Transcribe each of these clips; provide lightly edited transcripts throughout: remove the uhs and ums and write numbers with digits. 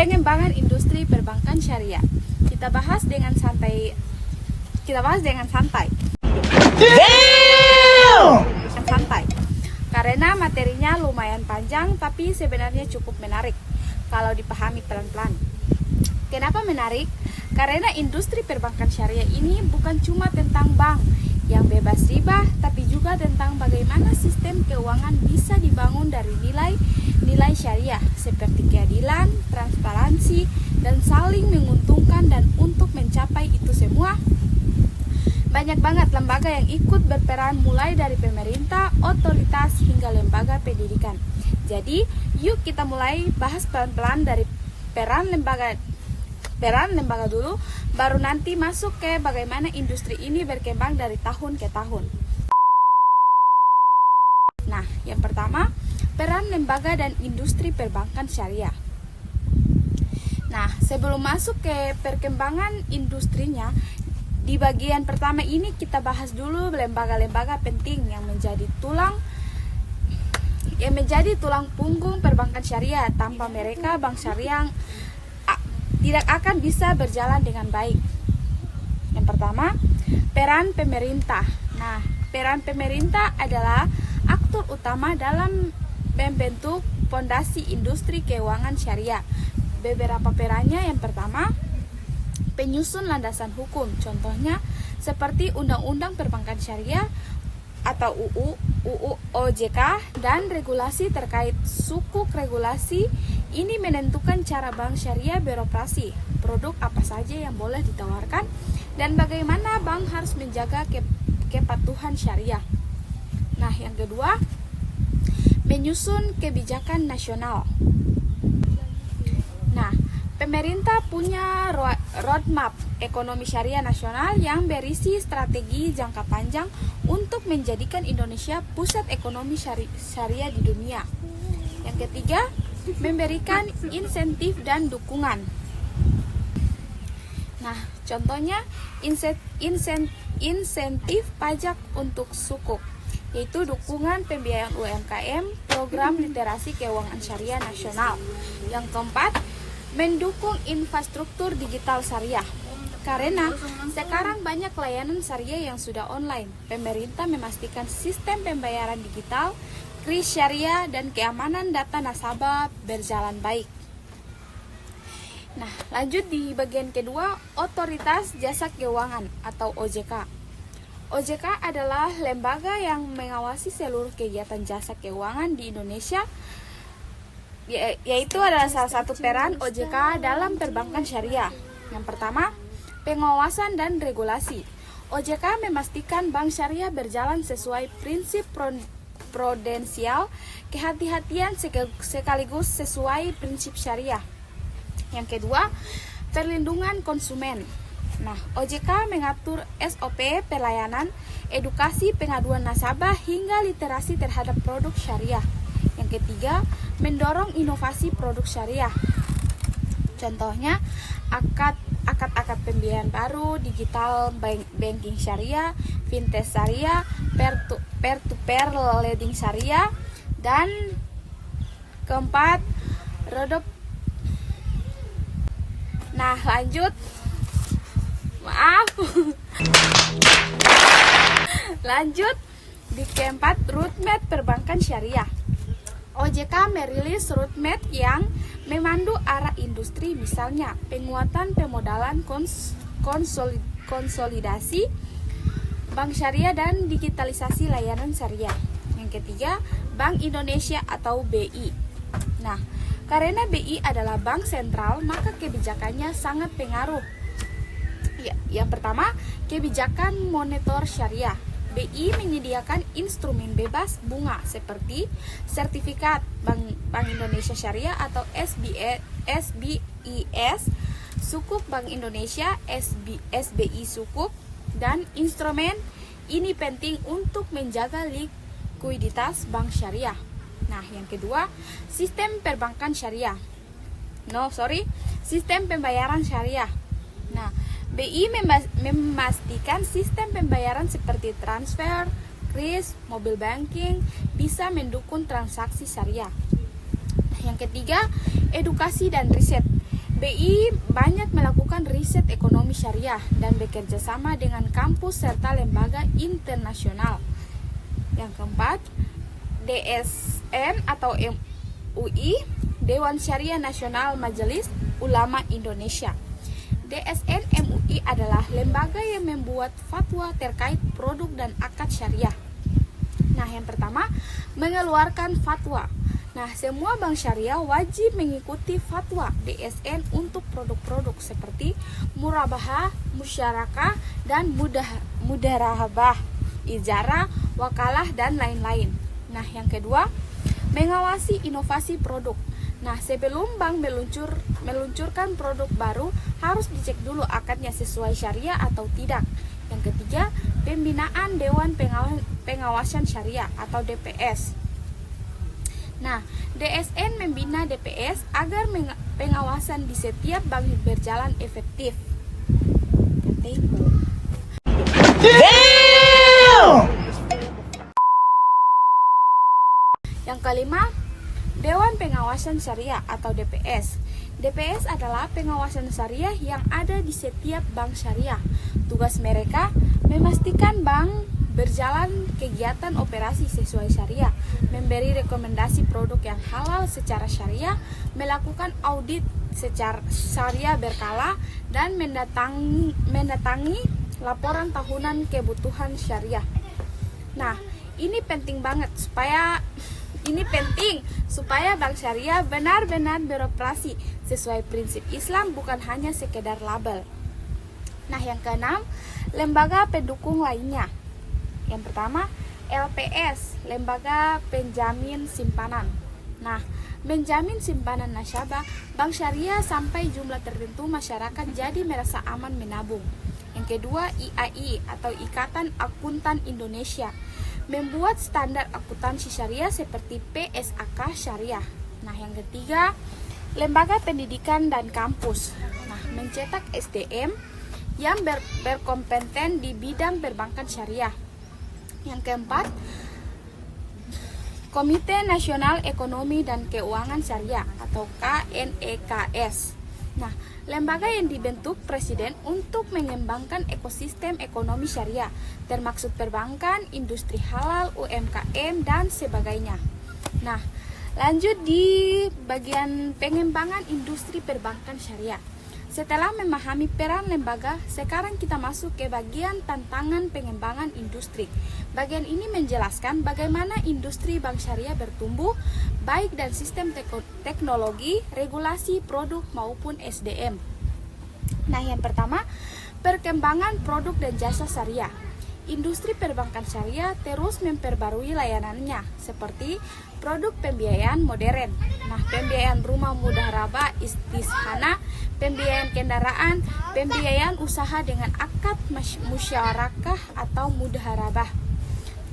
pengembangan industri perbankan syariah. Kita bahas dengan santai. Dengan santai. Karena materinya lumayan panjang, tapi sebenarnya cukup menarik kalau dipahami pelan-pelan. Kenapa menarik? Karena industri perbankan syariah ini bukan cuma tentang bank yang bebas riba, tapi juga tentang bagaimana sistem keuangan bisa dibangun dari nilai syariah seperti keadilan, transparansi, dan saling menguntungkan. Dan untuk mencapai itu semua, banyak banget lembaga yang ikut berperan, mulai dari pemerintah, otoritas, hingga lembaga pendidikan. Jadi, yuk kita mulai bahas pelan-pelan dari peran lembaga dulu, baru nanti masuk ke bagaimana industri ini berkembang dari tahun ke tahun. Nah, yang pertama, peran lembaga dan industri perbankan syariah. Nah, sebelum masuk ke perkembangan industrinya, di bagian pertama ini kita bahas dulu lembaga-lembaga penting yang menjadi tulang punggung perbankan syariah. Tanpa mereka, bank syariah tidak akan bisa berjalan dengan baik. Yang pertama, peran pemerintah. Nah, peran pemerintah adalah aktor utama dalam membentuk fondasi industri keuangan syariah. Beberapa perannya, yang pertama, penyusun landasan hukum. Contohnya seperti Undang-Undang Perbankan Syariah atau UU OJK, dan regulasi terkait sukuk. Regulasi ini menentukan cara bank syariah beroperasi, produk apa saja yang boleh ditawarkan, dan bagaimana bank harus menjaga kepatuhan syariah. Nah, yang kedua, menyusun kebijakan nasional. Nah, pemerintah punya roadmap ekonomi syariah nasional yang berisi strategi jangka panjang untuk menjadikan Indonesia pusat ekonomi syariah di dunia. Yang ketiga, memberikan insentif dan dukungan. Nah, contohnya insentif pajak untuk sukuk, yaitu dukungan pembiayaan UMKM, program literasi keuangan syariah nasional. Yang keempat, mendukung infrastruktur digital syariah. Karena sekarang banyak layanan syariah yang sudah online, pemerintah memastikan sistem pembayaran digital, kris syariah, dan keamanan data nasabah berjalan baik. Nah, lanjut di bagian kedua, Otoritas Jasa Keuangan atau OJK. OJK adalah lembaga yang mengawasi seluruh kegiatan jasa keuangan di Indonesia, yaitu adalah salah satu peran OJK dalam perbankan syariah. Yang pertama, pengawasan dan regulasi. OJK memastikan bank syariah berjalan sesuai prinsip prudensial, kehati-hatian sekaligus sesuai prinsip syariah. Yang kedua, perlindungan konsumen. Nah, OJK mengatur SOP pelayanan, edukasi pengaduan nasabah, hingga literasi terhadap produk syariah. Yang ketiga, mendorong inovasi produk syariah. Contohnya, akad pembiayaan baru, digital banking syariah, fintech syariah, peer-to-peer lending syariah, dan keempat, roadmap. Nah, lanjut. Lanjut di keempat, roadmap perbankan syariah. OJK merilis roadmap yang memandu arah industri, misalnya penguatan pemodalan, konsolidasi bank syariah, dan digitalisasi layanan syariah. Yang ketiga, Bank Indonesia atau BI. Nah, karena BI adalah bank sentral, maka kebijakannya sangat pengaruh. Ya, yang pertama, kebijakan moneter syariah. BI menyediakan instrumen bebas bunga seperti sertifikat Bank Indonesia Syariah atau SBIS, sukuk Bank Indonesia, SBI sukuk, dan instrumen ini penting untuk menjaga likuiditas bank syariah. Nah, yang kedua, sistem perbankan syariah. Sistem pembayaran syariah. Nah, BI memastikan sistem pembayaran seperti transfer, kris, mobile banking bisa mendukung transaksi syariah. Yang ketiga, edukasi dan riset. BI banyak melakukan riset ekonomi syariah dan bekerja sama dengan kampus serta lembaga internasional. Yang keempat, DSN atau MUI, Dewan Syariah Nasional Majelis Ulama Indonesia. DSN MUI adalah lembaga yang membuat fatwa terkait produk dan akad syariah. Nah, yang pertama, mengeluarkan fatwa. Nah, semua bank syariah wajib mengikuti fatwa DSN untuk produk-produk seperti murabahah, musyarakah, dan mudarahabah, ijarah, wakalah, dan lain-lain. Nah, yang kedua, mengawasi inovasi produk. Nah, sebelum bank meluncurkan produk baru, harus dicek dulu akadnya sesuai syariah atau tidak. Yang ketiga, pembinaan Dewan Pengawasan Syariah atau DPS. Nah, DSN membina DPS agar pengawasan di setiap bank berjalan efektif. Yang kelima, Dewan Pengawasan Syariah atau DPS. DPS adalah pengawasan syariah yang ada di setiap bank syariah. Tugas mereka memastikan bank berjalan kegiatan operasi sesuai syariah, memberi rekomendasi produk yang halal secara syariah, melakukan audit secara syariah berkala, dan mendatangi laporan tahunan kebutuhan syariah. Nah, ini penting supaya bank syariah benar-benar beroperasi sesuai prinsip Islam, bukan hanya sekedar label. Nah, yang keenam, lembaga pendukung lainnya. Yang pertama, LPS, Lembaga Penjamin Simpanan. Nah, menjamin simpanan nasabah bank syariah sampai jumlah tertentu masyarakat jadi merasa aman menabung. Yang kedua, IAI atau Ikatan Akuntan Indonesia, membuat standar akuntansi syariah seperti PSAK Syariah. Nah, yang ketiga, lembaga pendidikan dan kampus. Nah, mencetak SDM yang berkompeten di bidang perbankan syariah. Yang keempat, Komite Nasional Ekonomi dan Keuangan Syariah atau KNEKS. Nah, lembaga yang dibentuk Presiden untuk mengembangkan ekosistem ekonomi syariah, termasuk perbankan, industri halal, UMKM, dan sebagainya. Nah, lanjut di bagian pengembangan industri perbankan syariah. Setelah memahami peran lembaga, sekarang kita masuk ke bagian tantangan pengembangan industri. Bagian ini menjelaskan bagaimana industri bank syariah bertumbuh, baik dan sistem teknologi, regulasi, produk, maupun SDM. Nah, yang pertama, perkembangan produk dan jasa syariah. Industri perbankan syariah terus memperbarui layanannya, seperti produk pembiayaan modern. Nah, pembiayaan rumah mudarabah istishana, pembiayaan kendaraan, pembiayaan usaha dengan akad musyarakah atau mudarabah.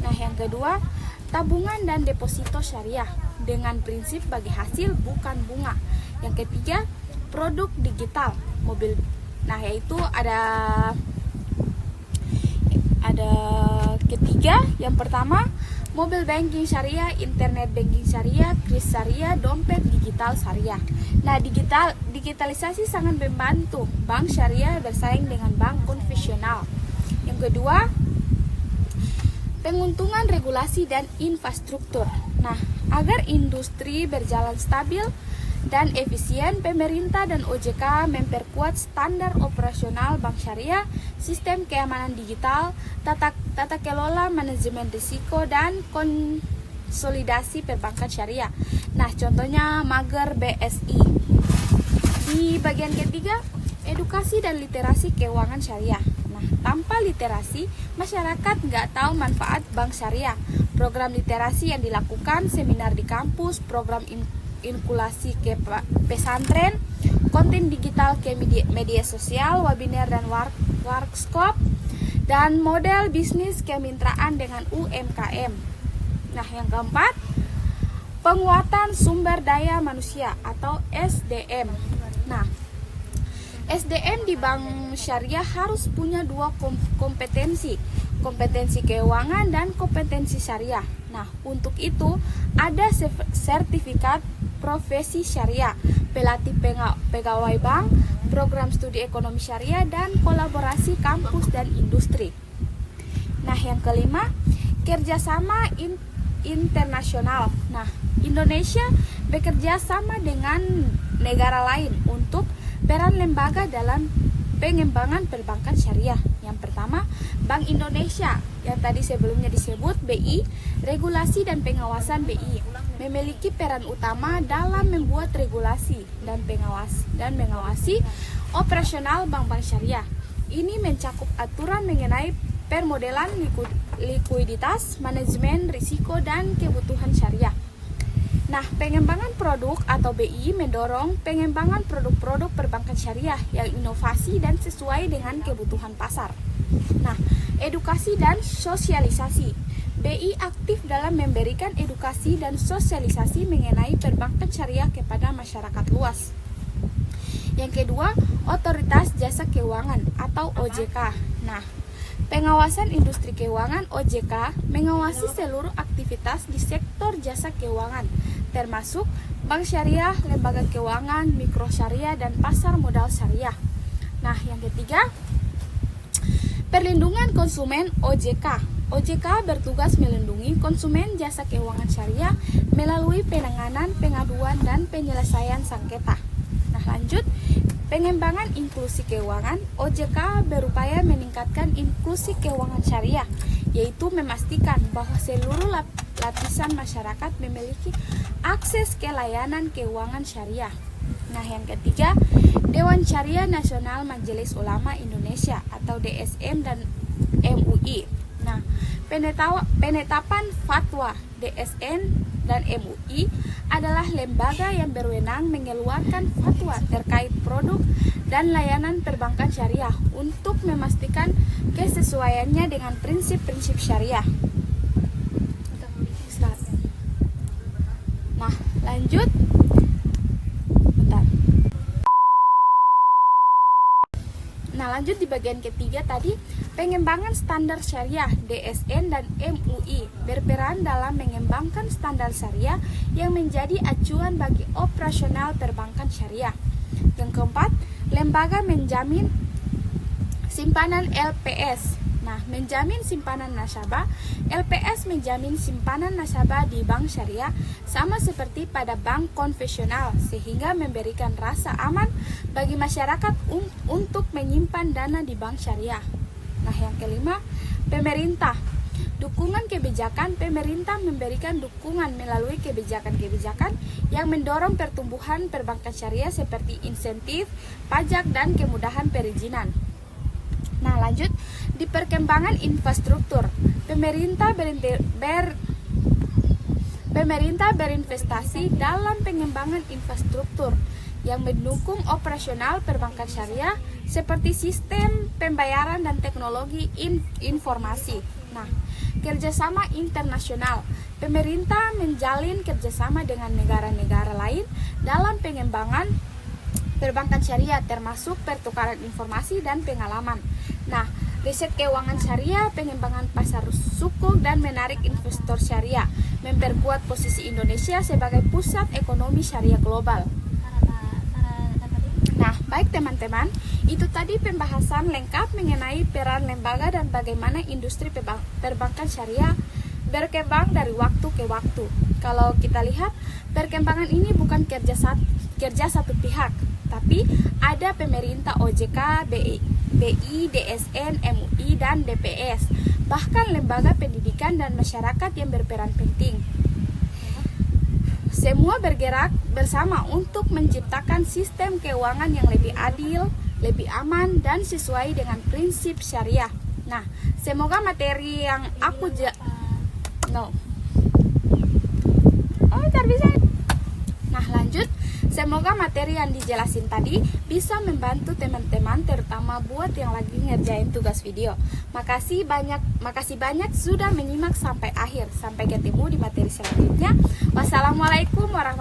Nah, yang kedua, tabungan dan deposito syariah dengan prinsip bagi hasil bukan bunga. Yang ketiga, produk digital mobil. Nah, yaitu ada ketiga. Yang pertama, mobile banking syariah, internet banking syariah, kris syariah, dompet digital syariah. Nah, digitalisasi sangat membantu bank syariah bersaing dengan bank konvensional. Yang kedua, penguntungan regulasi dan infrastruktur. Nah, agar industri berjalan stabil dan efisien, pemerintah dan OJK memperkuat standar operasional bank syariah, sistem keamanan digital, tata kelola manajemen risiko, dan konsolidasi perbankan syariah. Nah, contohnya Mager BSI. Di bagian ketiga, edukasi dan literasi keuangan syariah. Nah, tanpa literasi, masyarakat nggak tahu manfaat bank syariah. Program literasi yang dilakukan, seminar di kampus, program inkulasi ke pesantren, konten digital ke media sosial, webinar dan workshop, dan model bisnis kemitraan dengan UMKM. Nah, yang keempat, penguatan sumber daya manusia atau SDM. Nah, SDM di bank syariah harus punya dua kompetensi keuangan dan kompetensi syariah. Nah, untuk itu ada sertifikat profesi syariah, pelatih pegawai bank, program studi ekonomi syariah, dan kolaborasi kampus dan industri. Nah, yang kelima, kerjasama internasional. Nah, Indonesia bekerja sama dengan negara lain untuk peran lembaga dalam pengembangan perbankan syariah. Yang pertama, Bank Indonesia yang tadi sebelumnya disebut BI, regulasi dan pengawasan BI memiliki peran utama dalam membuat regulasi dan mengawasi operasional bank-bank syariah. Ini mencakup aturan mengenai permodelan likuiditas, manajemen risiko, dan kebutuhan syariah. Nah, pengembangan produk atau BI mendorong pengembangan produk-produk perbankan syariah yang inovasi dan sesuai dengan kebutuhan pasar. Nah, edukasi dan sosialisasi. BI aktif dalam memberikan edukasi dan sosialisasi mengenai perbankan syariah kepada masyarakat luas. Yang kedua, Otoritas Jasa Keuangan atau OJK. Nah, pengawasan industri keuangan OJK mengawasi seluruh aktivitas di sektor jasa keuangan, termasuk bank syariah, lembaga keuangan, mikro syariah, dan pasar modal syariah. Nah, yang ketiga, perlindungan konsumen OJK. OJK bertugas melindungi konsumen jasa keuangan syariah melalui penanganan, pengaduan, dan penyelesaian sengketa. Nah, lanjut, pengembangan inklusi keuangan. OJK berupaya meningkatkan inklusi keuangan syariah, yaitu memastikan bahwa seluruh lapisan masyarakat memiliki akses ke layanan keuangan syariah. Nah, yang ketiga, Dewan Syariah Nasional Majelis Ulama Indonesia atau DSM dan MUI. Nah, penetapan fatwa DSN dan MUI adalah lembaga yang berwenang mengeluarkan fatwa terkait produk dan layanan perbankan syariah untuk memastikan kesesuaiannya dengan prinsip-prinsip syariah. Nah, lanjut. Nah, lanjut di bagian ketiga tadi, pengembangan standar syariah DSN dan MUI berperan dalam mengembangkan standar syariah yang menjadi acuan bagi operasional perbankan syariah. Yang keempat, lembaga menjamin simpanan LPS. Nah, menjamin simpanan nasabah, LPS menjamin simpanan nasabah di bank syariah sama seperti pada bank konvensional, sehingga memberikan rasa aman bagi masyarakat untuk menyimpan dana di bank syariah. Nah, yang kelima, pemerintah. Dukungan kebijakan. Pemerintah memberikan dukungan melalui kebijakan-kebijakan yang mendorong pertumbuhan perbankan syariah seperti insentif, pajak, dan kemudahan perizinan. Nah, lanjut, di perkembangan infrastruktur, pemerintah berinvestasi dalam pengembangan infrastruktur yang mendukung operasional perbankan syariah seperti sistem pembayaran dan teknologi informasi. Nah, kerjasama internasional, pemerintah menjalin kerjasama dengan negara-negara lain dalam pengembangan perbankan syariah, termasuk pertukaran informasi dan pengalaman. Nah, riset keuangan syariah, pengembangan pasar sukuk, dan menarik investor syariah, memperkuat posisi Indonesia sebagai pusat ekonomi syariah global. Nah, baik teman-teman, itu tadi pembahasan lengkap mengenai peran lembaga dan bagaimana industri perbankan syariah berkembang dari waktu ke waktu. Kalau kita lihat, perkembangan ini bukan kerja satu pihak, tapi ada pemerintah OJK, BI, DSN, MUI, dan DPS, bahkan lembaga pendidikan dan masyarakat yang berperan penting. Semua bergerak bersama untuk menciptakan sistem keuangan yang lebih adil, lebih aman, dan sesuai dengan prinsip syariah. Nah, semoga materi yang aku Nah, lanjut. Semoga materi yang dijelasin tadi bisa membantu teman-teman, terutama buat yang lagi ngerjain tugas video. Makasih banyak sudah menyimak sampai akhir. Sampai ketemu di materi selanjutnya. Wassalamualaikum warahmatullahi wabarakatuh.